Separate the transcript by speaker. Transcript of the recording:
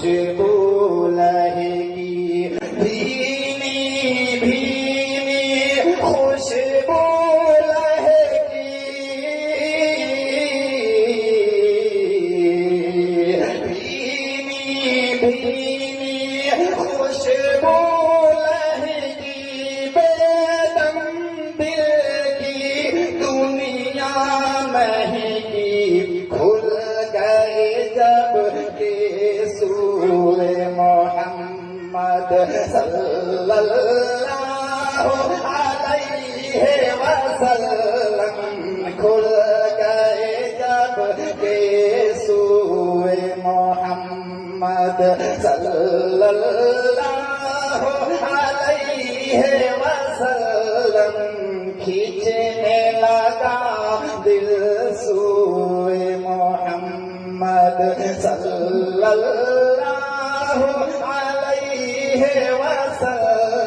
Speaker 1: خوشبو لہکی بھینی بھینی خوشبو لہکی بھینی بھینی خوشبو لہکی بے دم دل کی دنیا مہنگی کھل گئے جب کہ سورہ محمد صلی اللہ علیہ وسلم کھل گئے جب کہ سورہ محمد صلی اللہ علیہ وسلم کھینچنے لگا دل سوئے محمد صلی اللہ علیہ وسلم